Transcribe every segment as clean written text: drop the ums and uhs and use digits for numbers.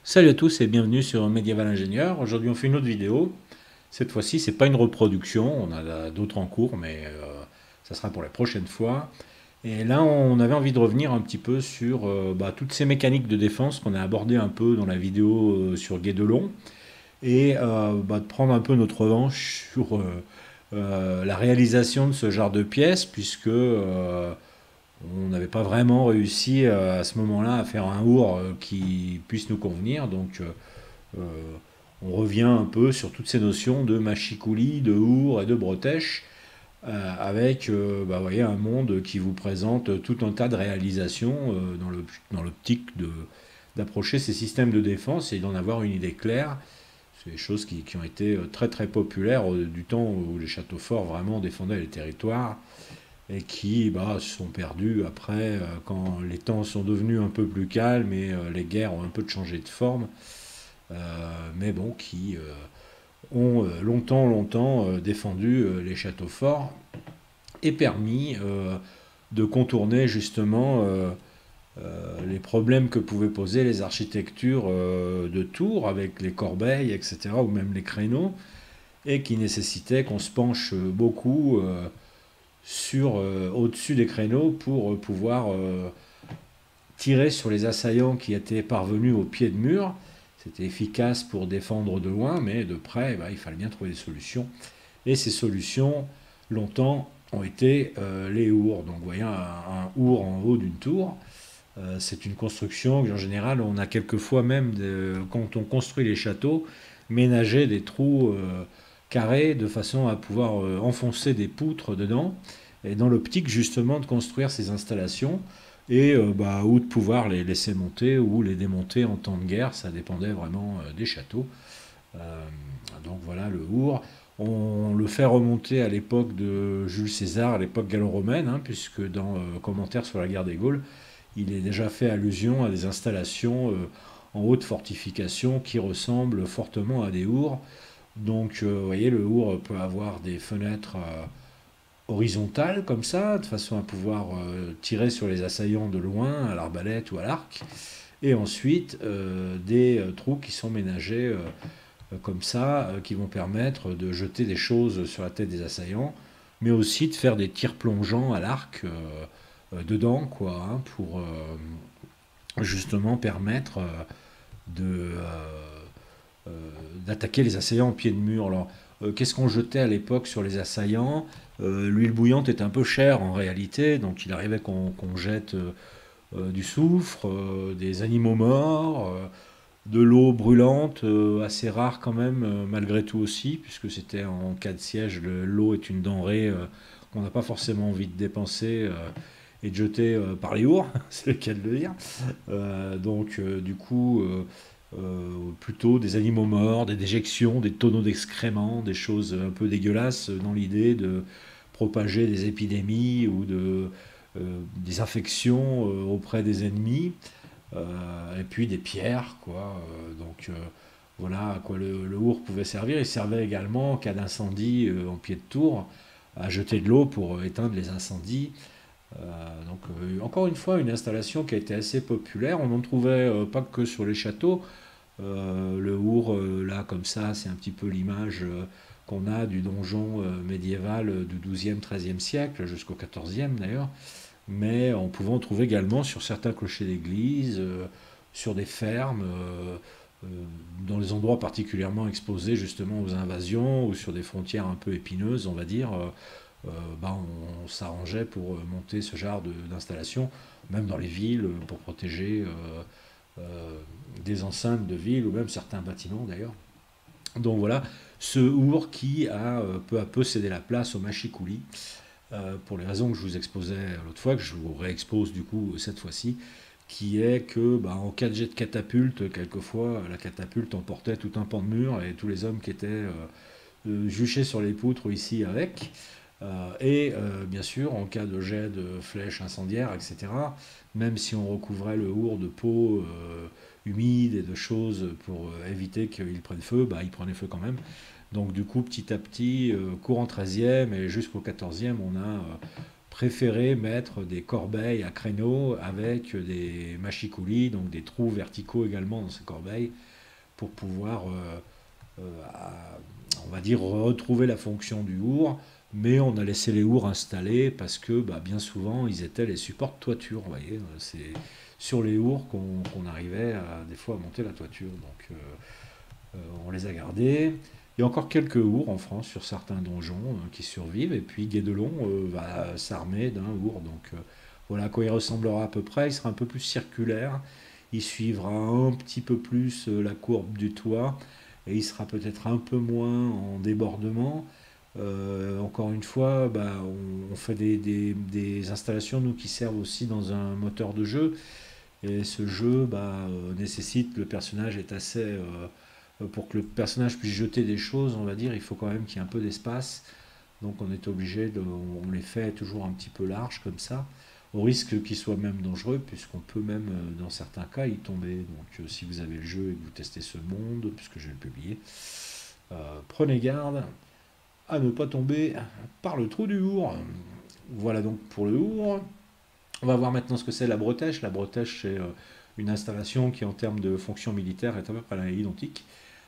Salut à tous et bienvenue sur Medieval Ingénieur. Aujourd'hui on fait une autre vidéo. Cette fois-ci c'est pas une reproduction, on a d'autres en cours mais ça sera pour la prochaine fois. Et là on avait envie de revenir un petit peu sur toutes ces mécaniques de défense qu'on a abordées un peu dans la vidéo sur Guédelon et de prendre un peu notre revanche sur la réalisation de ce genre de pièces puisque on n'avait pas vraiment réussi à ce moment-là à faire un our qui puisse nous convenir. Donc euh, on revient un peu sur toutes ces notions de machicoulis, de our et de bretèche, avec vous voyez, un monde qui vous présente tout un tas de réalisations dans l'optique d'approcher ces systèmes de défense et d'en avoir une idée claire. C'est des choses qui ont été très très populaires du temps où les châteaux forts vraiment défendaient les territoires et qui se sont perdus après quand les temps sont devenus un peu plus calmes et les guerres ont un peu changé de forme, mais bon, qui ont longtemps défendu les châteaux forts et permis de contourner justement les problèmes que pouvaient poser les architectures de tours avec les corbeilles, etc., ou même les créneaux, et qui nécessitaient qu'on se penche beaucoup au-dessus des créneaux pour pouvoir tirer sur les assaillants qui étaient parvenus au pied de mur. C'était efficace pour défendre de loin, mais de près, il fallait bien trouver des solutions. Et ces solutions, longtemps, ont été les our. Donc, vous voyez un our en haut d'une tour. C'est une construction qu'en général, on a quelquefois même, quand on construit les châteaux, ménagé des trous carrés de façon à pouvoir enfoncer des poutres dedans, et dans l'optique justement de construire ces installations et ou de pouvoir les laisser monter ou les démonter en temps de guerre, ça dépendait vraiment des châteaux. Euh, donc voilà le our. On le fait remonter à l'époque de Jules César, à l'époque gallo-romaine, hein, puisque dans Commentaires sur la guerre des Gaules, il est déjà fait allusion à des installations en haute fortification qui ressemblent fortement à des our. Donc, vous voyez, le our peut avoir des fenêtres horizontales comme ça, de façon à pouvoir tirer sur les assaillants de loin, à l'arbalète ou à l'arc. Et ensuite, des trous qui sont ménagés comme ça, qui vont permettre de jeter des choses sur la tête des assaillants, mais aussi de faire des tirs plongeants à l'arc dedans, quoi, hein, pour justement permettre de euh, d'attaquer les assaillants au pied de mur. Alors, qu'est-ce qu'on jetait à l'époque sur les assaillants? L'huile bouillante est un peu chère en réalité, donc il arrivait qu'on jette du soufre, des animaux morts, de l'eau brûlante, assez rare quand même, malgré tout aussi, puisque c'était en cas de siège, l'eau est une denrée qu'on n'a pas forcément envie de dépenser et de jeter par les ours, c'est le cas de le dire. Du coup, plutôt des animaux morts, des déjections, des tonneaux d'excréments, des choses un peu dégueulasses dans l'idée de propager des épidémies ou des infections auprès des ennemis. Et puis des pierres, quoi. Voilà à quoi le our pouvait servir. Il servait également, en cas d'incendie en pied de tour, à jeter de l'eau pour éteindre les incendies. Encore une fois, une installation qui a été assez populaire. On n'en trouvait pas que sur les châteaux. Le our, là, comme ça, c'est un petit peu l'image qu'on a du donjon médiéval du 12e, 13e siècle, jusqu'au 14e d'ailleurs. Mais on pouvait en trouver également sur certains clochers d'église, sur des fermes, euh, dans des endroits particulièrement exposés justement aux invasions ou sur des frontières un peu épineuses, on va dire. On s'arrangeait pour monter ce genre d'installation, même dans les villes, pour protéger euh, des enceintes de villes ou même certains bâtiments d'ailleurs. Donc voilà, ce our qui a peu à peu cédé la place au machicoulis, pour les raisons que je vous exposais l'autre fois, que je vous réexpose du coup cette fois-ci, qui est que en cas de jet de catapulte, quelquefois la catapulte emportait tout un pan de mur et tous les hommes qui étaient juchés sur les poutres ici avec. Bien sûr, en cas de jet de flèches incendiaires, etc., même si on recouvrait le our de peau humide et de choses pour éviter qu'il prenne feu, il prenait feu quand même. Donc du coup, petit à petit, courant 13e et jusqu'au 14e, on a préféré mettre des corbeilles à créneaux avec des machicoulis, donc des trous verticaux également dans ces corbeilles, pour pouvoir, on va dire, retrouver la fonction du our, mais on a laissé les ours installés parce que bah, bien souvent ils étaient les supports de toiture, vous voyez, c'est sur les ours qu'on arrivait des fois à monter la toiture, donc on les a gardés. Il y a encore quelques ours en France sur certains donjons qui survivent, et puis Guédelon va s'armer d'un ours, donc voilà à quoi il ressemblera à peu près. Il sera un peu plus circulaire, il suivra un petit peu plus la courbe du toit, et il sera peut-être un peu moins en débordement. Encore une fois, bah, on fait des installations nous qui servent aussi dans un moteur de jeu, et ce jeu bah, nécessite que le personnage est assez pour que le personnage puisse jeter des choses, on va dire, il faut quand même qu'il y ait un peu d'espace. Donc on est obligé on les fait toujours un petit peu large comme ça, au risque qu'ils soient même dangereux, puisqu'on peut même dans certains cas y tomber. Donc si vous avez le jeu et que vous testez ce monde, puisque je vais le publier, prenez garde à ne pas tomber par le trou du our. Voilà donc pour le our. On va voir maintenant ce que c'est la bretèche. La bretèche, c'est une installation qui, en termes de fonction militaire, est à peu près identique,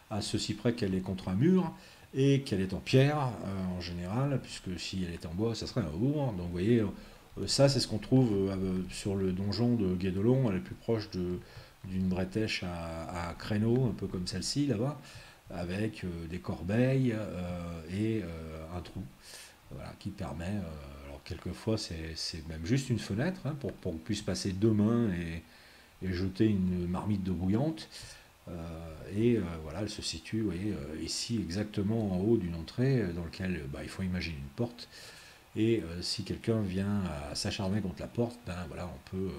à ceci près qu'elle est contre un mur et qu'elle est en pierre en général, puisque si elle était en bois, ça serait un our. Donc vous voyez, ça c'est ce qu'on trouve sur le donjon de Guédelon, elle est plus proche d'une bretèche à créneaux, un peu comme celle-ci là-bas, avec des corbeilles et un trou, voilà, qui permet, alors quelquefois c'est même juste une fenêtre, hein, pour qu'on puisse passer deux mains et jeter une marmite d'eau bouillante. Voilà, elle se situe, vous voyez, ici exactement en haut d'une entrée dans laquelle bah, il faut imaginer une porte. Et si quelqu'un vient à s'acharner contre la porte, ben voilà, on peut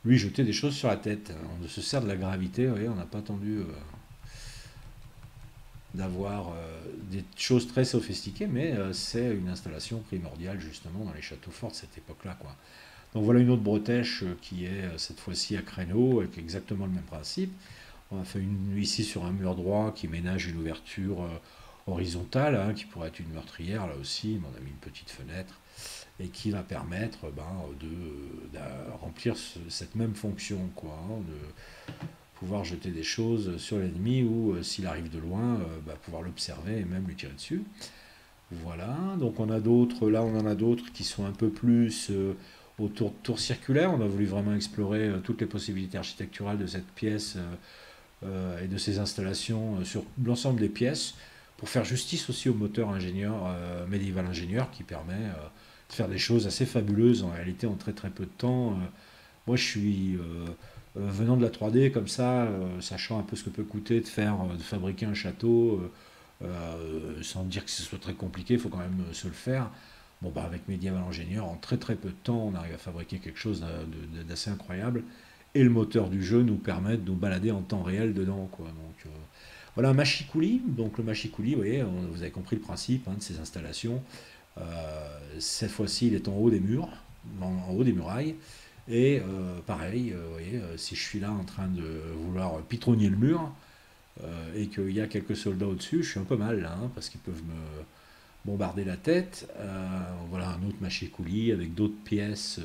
lui jeter des choses sur la tête. On se sert de la gravité, vous voyez, on n'a pas attendu d'avoir des choses très sophistiquées, mais c'est une installation primordiale justement dans les châteaux forts de cette époque-là, quoi. Donc voilà une autre bretèche qui est cette fois-ci à créneau, avec exactement le même principe. On a fait une ici sur un mur droit qui ménage une ouverture horizontale, hein, qui pourrait être une meurtrière là aussi, mais on a mis une petite fenêtre, et qui va permettre ben, de remplir cette même fonction, quoi, hein, de pouvoir jeter des choses sur l'ennemi ou s'il arrive de loin, bah, pouvoir l'observer et même lui tirer dessus. Voilà, donc on a d'autres, là on en a d'autres qui sont un peu plus autour de tours circulaires. On a voulu vraiment explorer toutes les possibilités architecturales de cette pièce et de ces installations sur l'ensemble des pièces, pour faire justice aussi au moteur ingénieur, médiéval ingénieur, qui permet de faire des choses assez fabuleuses en réalité en très très peu de temps. Moi je suis venant de la 3D comme ça, sachant un peu ce que peut coûter de fabriquer un château, sans dire que ce soit très compliqué, il faut quand même se le faire. Bon, bah, avec Medieval Engineer, en très très peu de temps, on arrive à fabriquer quelque chose d'assez incroyable. Et le moteur du jeu nous permet de nous balader en temps réel dedans, quoi. Donc, voilà un machicoulis. Donc le machicoulis, vous voyez, vous avez compris le principe, hein, de ces installations. Cette fois-ci, il est en haut des murs, en haut des murailles. Et pareil, vous voyez, si je suis là en train de vouloir pitronner le mur, et qu'il y a quelques soldats au-dessus, je suis un peu mal là, hein, parce qu'ils peuvent me bombarder la tête. Voilà un autre machicoulis avec d'autres pièces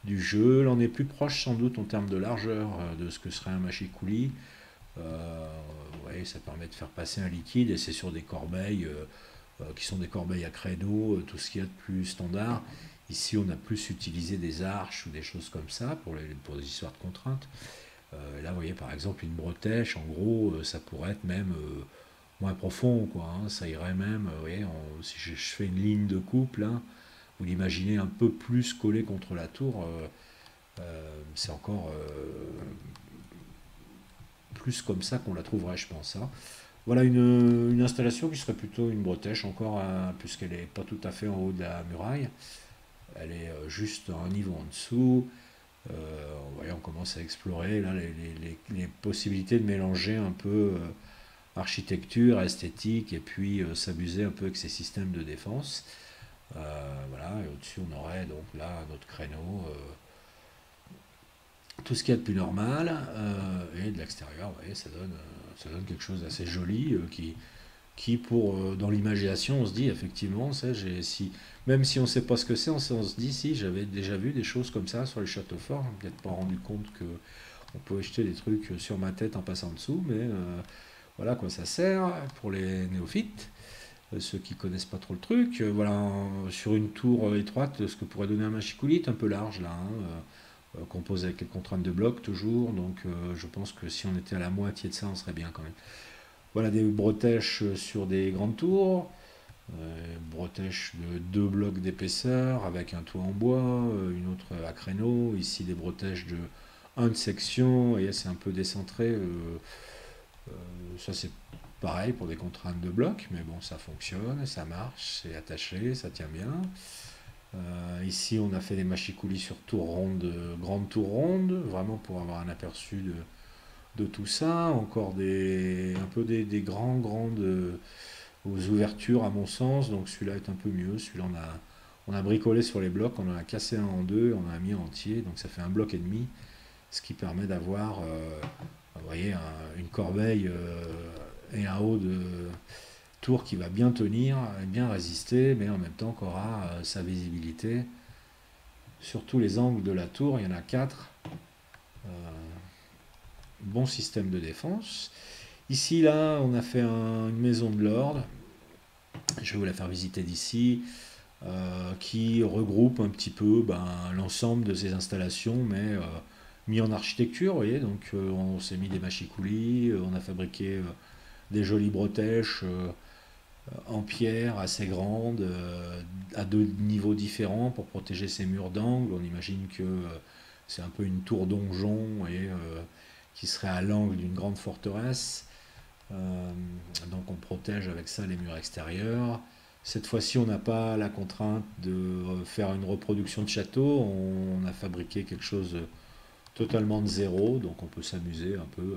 du jeu. Là, on est plus proche sans doute en termes de largeur de ce que serait un machicoulis. Ouais, ça permet de faire passer un liquide, et c'est sur des corbeilles qui sont des corbeilles à créneaux, tout ce qu'il y a de plus standard. Ici, on a plus utilisé des arches ou des choses comme ça pour des histoires de contraintes. Là, vous voyez par exemple une bretèche, en gros, ça pourrait être même moins profond, quoi, hein. Ça irait même, vous voyez, si je fais une ligne de coupe, là, vous l'imaginez un peu plus collé contre la tour, c'est encore plus comme ça qu'on la trouverait, je pense, hein. Voilà une installation qui serait plutôt une bretèche encore, hein, puisqu'elle n'est pas tout à fait en haut de la muraille. Elle est juste un niveau en dessous. On commence à explorer là, les possibilités de mélanger un peu architecture, esthétique, et puis s'amuser un peu avec ces systèmes de défense. Voilà, et au-dessus on aurait donc là notre créneau, tout ce qu'il y a de plus normal, et de l'extérieur, vous voyez, ça donne quelque chose d'assez joli, qui, dans l'imagination, on se dit effectivement, même si on ne sait pas ce que c'est, on se dit si j'avais déjà vu des choses comme ça sur les châteaux forts. Je ne me suis pas rendu compte que on peut jeter des trucs sur ma tête en passant dessous, mais voilà à quoi ça sert pour les néophytes, ceux qui connaissent pas trop le truc. Voilà, sur une tour étroite, ce que pourrait donner un machicoulis, un peu large là, composé avec les contraintes de blocs toujours, donc je pense que si on était à la moitié de ça, on serait bien quand même. Voilà des bretèches sur des grandes tours, bretèches de 2 blocs d'épaisseur avec un toit en bois, une autre à créneau, ici des bretèches de 1 section, et c'est un peu décentré, ça c'est pareil pour des contraintes de blocs, mais bon ça fonctionne, ça marche, c'est attaché, ça tient bien. Ici on a fait des machicoulis sur tour ronde, grande tour ronde, vraiment pour avoir un aperçu de tout ça, encore un peu des grandes aux ouvertures à mon sens, donc celui-là est un peu mieux, celui-là on a bricolé sur les blocs, on en a cassé un en deux, on en a mis en entier, donc ça fait 1,5 bloc, ce qui permet d'avoir, vous voyez, une corbeille et un haut de tour qui va bien tenir, bien résister, mais en même temps qui aura sa visibilité sur tous les angles de la tour, il y en a 4. Bon système de défense. Ici, là, on a fait une maison de l'ordre. Je vais vous la faire visiter d'ici, qui regroupe un petit peu l'ensemble de ces installations, mais mis en architecture, vous voyez. Donc, on s'est mis des machicoulis, on a fabriqué des jolies bretèches en pierre assez grandes, à 2 niveaux différents pour protéger ces murs d'angle. On imagine que c'est un peu une tour donjon et qui serait à l'angle d'une grande forteresse. Donc on protège avec ça les murs extérieurs. Cette fois-ci, on n'a pas la contrainte de faire une reproduction de château. On a fabriqué quelque chose totalement de zéro, donc on peut s'amuser un peu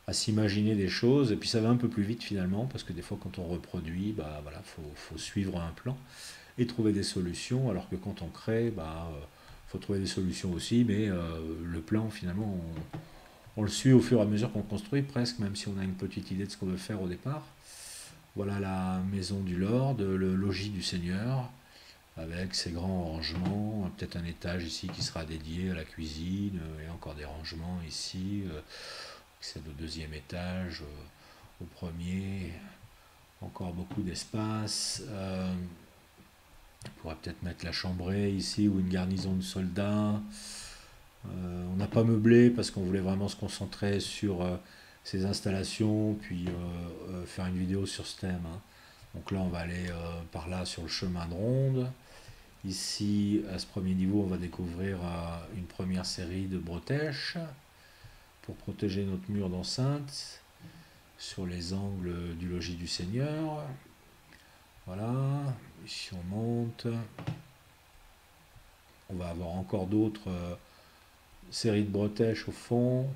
à s'imaginer des choses. Et puis ça va un peu plus vite finalement, parce que des fois quand on reproduit, voilà, faut suivre un plan et trouver des solutions, alors que quand on crée, faut trouver des solutions aussi, mais le plan finalement, on le suit au fur et à mesure qu'on construit presque, même si on a une petite idée de ce qu'on veut faire au départ. Voilà la maison du Lord, le logis du Seigneur, avec ses grands rangements, peut-être un étage ici qui sera dédié à la cuisine, et encore des rangements ici, c'est au 2e étage, au premier, encore beaucoup d'espace. On pourrait peut-être mettre la chambrée ici ou une garnison de soldats. On n'a pas meublé parce qu'on voulait vraiment se concentrer sur ces installations, puis faire une vidéo sur ce thème, hein. Donc là, on va aller par là sur le chemin de ronde. Ici, à ce premier niveau, on va découvrir une première série de bretèches pour protéger notre mur d'enceinte sur les angles du logis du Seigneur. Voilà, ici on monte. On va avoir encore d'autres séries de bretèches au fond.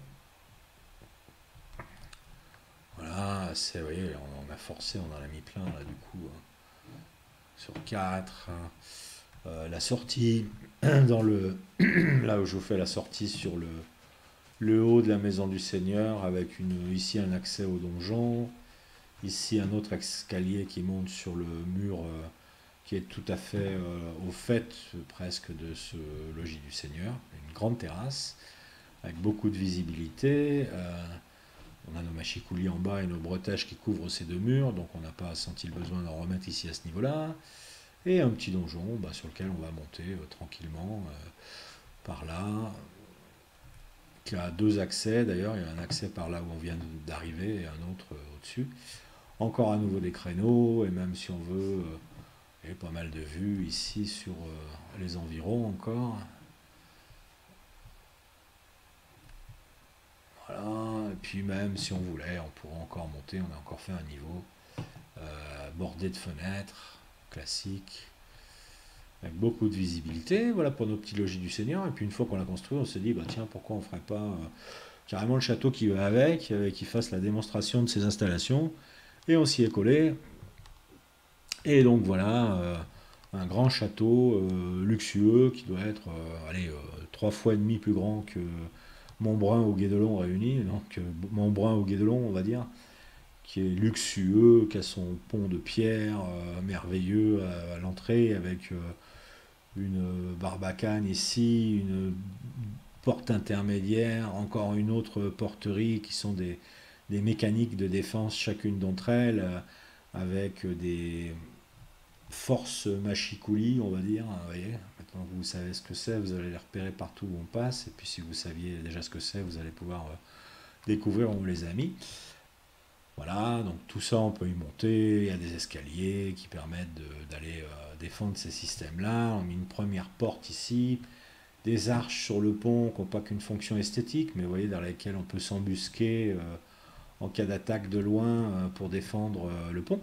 Voilà, vous voyez, on a forcé, on en a mis plein là du coup, hein, sur 4. La sortie, dans là où je vous fais la sortie sur le haut de la maison du Seigneur, avec ici un accès au donjon, ici un autre escalier qui monte sur le mur qui est tout à fait au fait presque de ce logis du Seigneur, une grande terrasse avec beaucoup de visibilité. On a nos machicoulis en bas et nos bretèches qui couvrent ces 2 murs, donc on n'a pas senti le besoin d'en remettre ici à ce niveau-là. Et un petit donjon sur lequel on va monter tranquillement par là, qui a 2 accès d'ailleurs. Il y a un accès par là où on vient d'arriver et un autre au-dessus. Encore à nouveau des créneaux, et même si on veut, il y a pas mal de vues ici sur les environs encore. Voilà, et puis même si on voulait, on pourrait encore monter, on a encore fait un niveau bordé de fenêtres, classique, avec beaucoup de visibilité. Voilà pour nos petits logis du Seigneur. Et puis une fois qu'on l'a construit, on s'est dit, tiens, pourquoi on ferait pas carrément le château qui va avec, qui fasse la démonstration de ces installations. Et on s'y est collé. Et donc voilà, un grand château luxueux qui doit être 3 fois et demi plus grand que Montbrun ou Guédelon réunis, donc Montbrun ou Guédelon on va dire, qui est luxueux, qui a son pont de pierre merveilleux à l'entrée, avec une barbacane ici, une porte intermédiaire, encore une autre porterie qui sont des mécaniques de défense, chacune d'entre elles, avec des forces machicoulis, on va dire. Vous voyez, maintenant que vous savez ce que c'est, vous allez les repérer partout où on passe, et puis si vous saviez déjà ce que c'est, vous allez pouvoir découvrir où on les a mis. Voilà, donc tout ça on peut y monter, il y a des escaliers qui permettent d'aller défendre ces systèmes-là. On a mis une première porte ici, des arches sur le pont qui n'ont pas qu'une fonction esthétique, mais vous voyez, dans lesquelles on peut s'embusquer en cas d'attaque de loin pour défendre le pont.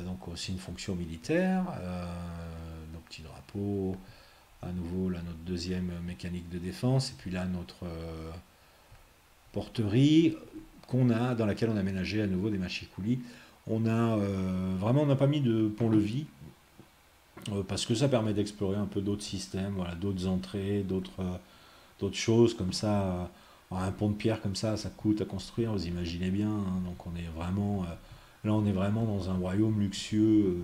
Donc aussi une fonction militaire. Nos petits drapeaux, à nouveau là notre deuxième mécanique de défense, et puis là notre porterie dans laquelle on a aménagé à nouveau des machicoulis. On a vraiment, on n'a pas mis de pont-levis parce que ça permet d'explorer un peu d'autres systèmes, voilà, d'autres entrées, d'autres choses comme ça. Un pont de pierre comme ça coûte à construire, vous imaginez bien, hein. Donc on est vraiment là, on est vraiment dans un royaume luxueux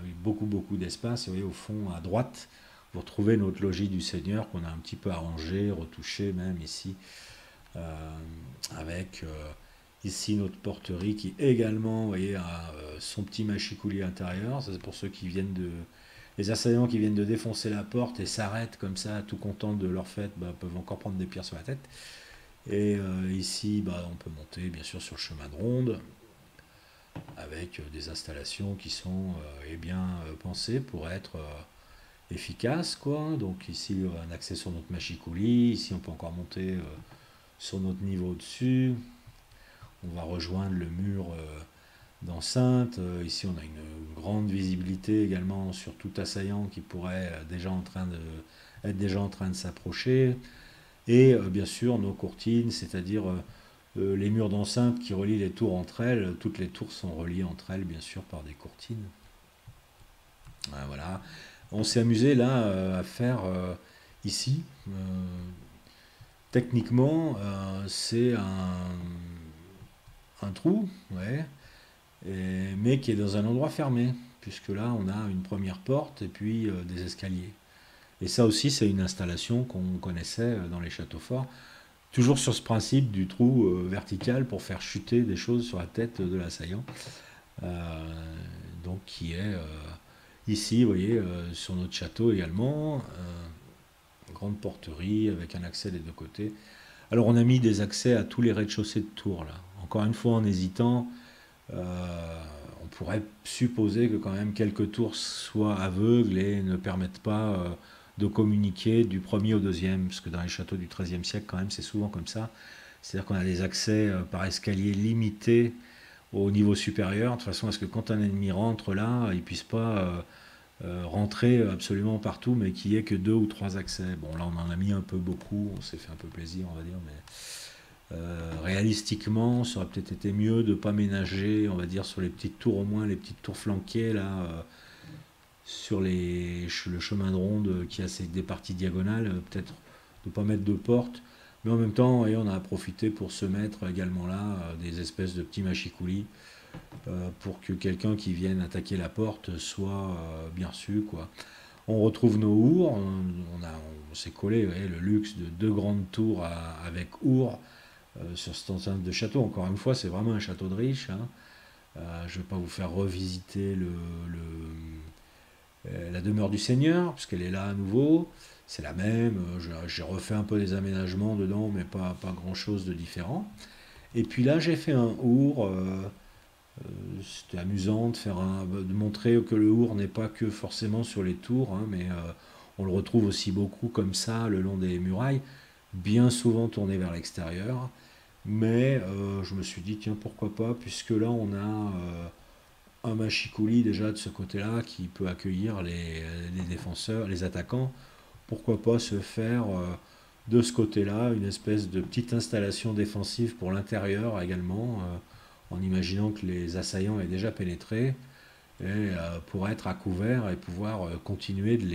avec beaucoup d'espace. Et vous voyez au fond à droite, vous retrouvez notre logis du Seigneur qu'on a un petit peu arrangé, retouché même ici, avec ici notre porterie qui également, vous voyez, a son petit machicoulis intérieur. Ça, c'est pour ceux qui viennent les assaillants qui viennent de défoncer la porte et s'arrêtent comme ça, tout contents de leur fête, peuvent encore prendre des pierres sur la tête. Et ici, on peut monter bien sûr sur le chemin de ronde avec des installations qui sont bien pensées pour être efficaces, quoi. Donc ici, un accès sur notre machicoulis. Ici, on peut encore monter sur notre niveau au-dessus. On va rejoindre le mur d'enceinte. Ici, on a une grande visibilité également sur tout assaillant qui pourrait être déjà en train de s'approcher. Et bien sûr, nos courtines, c'est-à-dire les murs d'enceinte qui relient les tours entre elles. Toutes les tours sont reliées entre elles, bien sûr, par des courtines. Voilà. On s'est amusé là à faire ici. Techniquement, c'est un trou, ouais, mais qui est dans un endroit fermé, puisque là on a une première porte et puis des escaliers. Et ça aussi, c'est une installation qu'on connaissait dans les châteaux forts, toujours sur ce principe du trou vertical pour faire chuter des choses sur la tête de l'assaillant. Donc qui est ici, vous voyez, sur notre château également, une grande porterie avec un accès des deux côtés. Alors on a mis des accès à tous les rez-de-chaussée de tours là. Encore une fois, en hésitant, on pourrait supposer que quand même quelques tours soient aveugles et ne permettent pas de communiquer du premier au deuxième, parce que dans les châteaux du XIIIe siècle, quand même, c'est souvent comme ça. C'est-à-dire qu'on a des accès par escalier limités au niveau supérieur, de façon à ce que quand un ennemi rentre là, il ne puisse pas rentrer absolument partout, mais qu'il n'y ait que 2 ou 3 accès. Bon, là, on en a mis un peu beaucoup, on s'est fait un peu plaisir, on va dire, mais réalistiquement, ça aurait peut-être été mieux de ne pas ménager, on va dire, sur les petites tours, au moins les petites tours flanquées, là, sur le chemin de ronde qui a des parties diagonales, peut-être de ne pas mettre de porte. Mais en même temps, on a profité pour se mettre également là des espèces de petits machicoulis pour que quelqu'un qui vienne attaquer la porte soit bien reçu, quoi. On retrouve nos ours, on s'est collé, vous voyez, le luxe de 2 grandes tours avec ours sur cette enceinte de château. Encore une fois, c'est vraiment un château de riche, hein. Je ne vais pas vous faire revisiter la demeure du Seigneur, puisqu'elle est là à nouveau. C'est la même. J'ai refait un peu des aménagements dedans, mais pas grand-chose de différent. Et puis là, j'ai fait un our. C'était amusant de montrer que le our n'est pas que forcément sur les tours, hein, mais on le retrouve aussi beaucoup comme ça le long des murailles, bien souvent tourné vers l'extérieur. Mais je me suis dit, tiens, pourquoi pas, puisque là, on a un machicoulis déjà de ce côté-là qui peut accueillir les défenseurs, les attaquants. Pourquoi pas se faire de ce côté-là une espèce de petite installation défensive pour l'intérieur également, en imaginant que les assaillants aient déjà pénétré, et pour être à couvert et pouvoir continuer de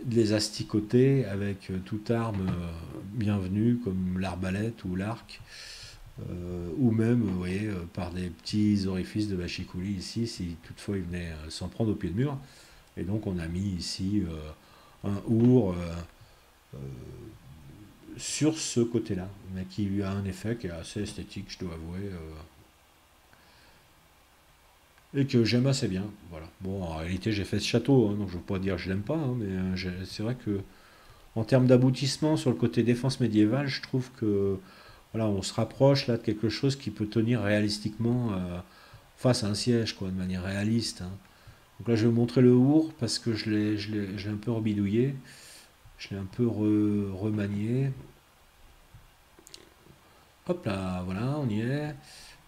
les asticoter avec toute arme bienvenue, comme l'arbalète ou l'arc, ou même, vous voyez, par des petits orifices de machicoulis ici, si toutefois il venait s'en prendre au pied de mur. Et donc on a mis ici un our sur ce côté-là, mais qui lui a un effet qui est assez esthétique, je dois avouer, et que j'aime assez bien. Voilà. Bon, en réalité, j'ai fait ce château, hein, donc je ne veux pas dire que je l'aime pas, hein, mais c'est vrai que en termes d'aboutissement sur le côté défense médiévale, je trouve que voilà, on se rapproche là de quelque chose qui peut tenir réalistiquement face à un siège, quoi, de manière réaliste, hein. Donc là, je vais vous montrer le our parce que je l'ai un peu rebidouillé, je l'ai un peu remanié. Hop là, voilà, on y est.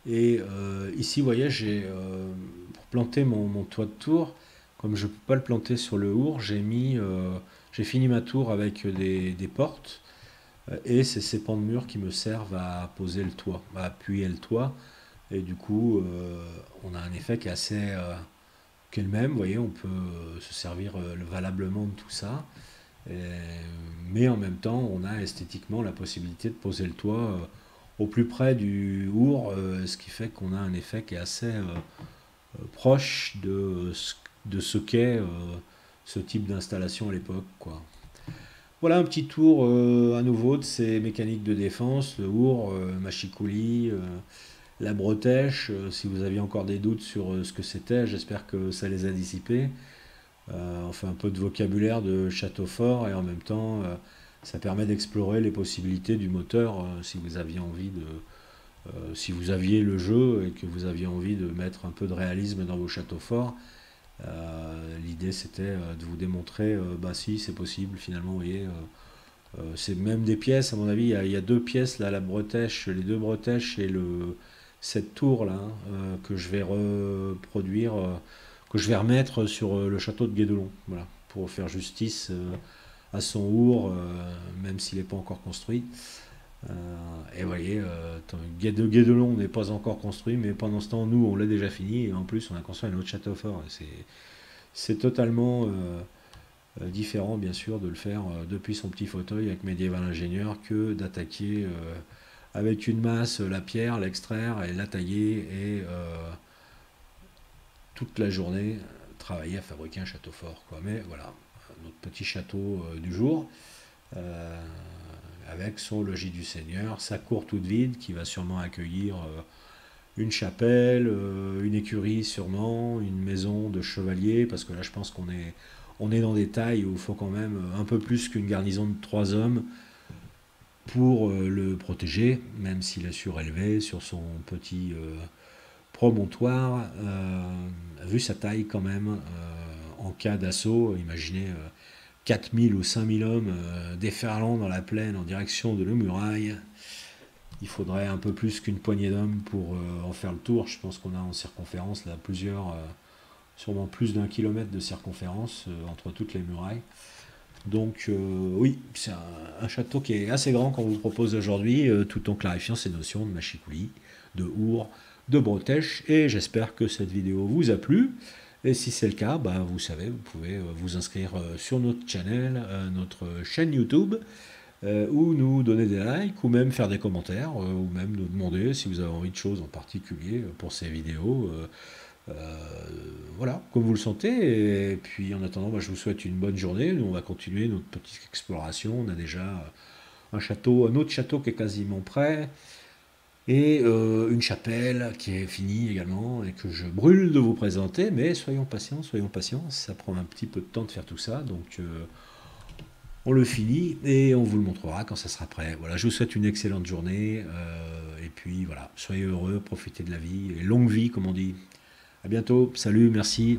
Et ici, vous voyez, pour planter mon toit de tour, comme je ne peux pas le planter sur le our, j'ai fini ma tour avec des portes. Et c'est ces pans de mur qui me servent à poser le toit, à appuyer le toit. Et du coup, on a un effet qui est qui est le même. Vous voyez, on peut se servir valablement de tout ça. Et- mais en même temps, on a esthétiquement la possibilité de poser le toit au plus près du our, ce qui fait qu'on a un effet qui est assez proche de ce qu'est ce type d'installation à l'époque, quoi. Voilà un petit tour à nouveau de ces mécaniques de défense, le our, machicoulis, la bretèche. Si vous aviez encore des doutes sur ce que c'était, j'espère que ça les a dissipés. On fait un peu de vocabulaire de château fort et en même temps, ça permet d'explorer les possibilités du moteur si vous aviez envie si vous aviez le jeu et que vous aviez envie de mettre un peu de réalisme dans vos châteaux forts. L'idée c'était de vous démontrer, bah si c'est possible finalement, vous voyez. C'est même des pièces, à mon avis, il y a deux pièces là, la bretèche, les deux bretèches et cette tour là que je vais reproduire, que je vais remettre sur le château de Guédelon, voilà, pour faire justice à son our, même s'il n'est pas encore construit. Et vous voyez, Guédelon n'est pas encore construit, mais pendant ce temps, nous, on l'a déjà fini, et en plus, on a construit un autre château fort. C'est totalement différent, bien sûr, de le faire depuis son petit fauteuil avec Medieval Ingénieur que d'attaquer avec une masse la pierre, l'extraire et la tailler et toute la journée travailler à fabriquer un château fort, quoi. Mais voilà, notre petit château du jour. euh, Avec son logis du Seigneur, sa cour toute vide qui va sûrement accueillir une chapelle, une écurie sûrement, une maison de chevalier, parce que là je pense on est dans des tailles où il faut quand même un peu plus qu'une garnison de 3 hommes pour le protéger, même s'il est surélevé sur son petit promontoire, vu sa taille quand même, en cas d'assaut, imaginez 4000 ou 5000 hommes déferlant dans la plaine en direction de la muraille. Il faudrait un peu plus qu'une poignée d'hommes pour en faire le tour. Je pense qu'on a en circonférence là sûrement plus d'1 kilomètre de circonférence entre toutes les murailles. Donc oui, c'est un château qui est assez grand qu'on vous propose aujourd'hui, tout en clarifiant ces notions de machicoulis, de our, de bretèche. Et j'espère que cette vidéo vous a plu. Et si c'est le cas, bah, vous savez, vous pouvez vous inscrire sur notre channel, notre chaîne YouTube, ou nous donner des likes, ou même faire des commentaires, ou même nous demander si vous avez envie de choses en particulier pour ces vidéos. Voilà, comme vous le sentez. Et puis en attendant, bah, je vous souhaite une bonne journée. Nous, on va continuer notre petite exploration. On a déjà un autre château qui est quasiment prêt. Et une chapelle qui est finie également et que je brûle de vous présenter, mais soyons patients, ça prend un petit peu de temps de faire tout ça, donc on le finit et on vous le montrera quand ça sera prêt. Voilà, je vous souhaite une excellente journée, et puis voilà, soyez heureux, profitez de la vie, et longue vie comme on dit. À bientôt, salut, merci.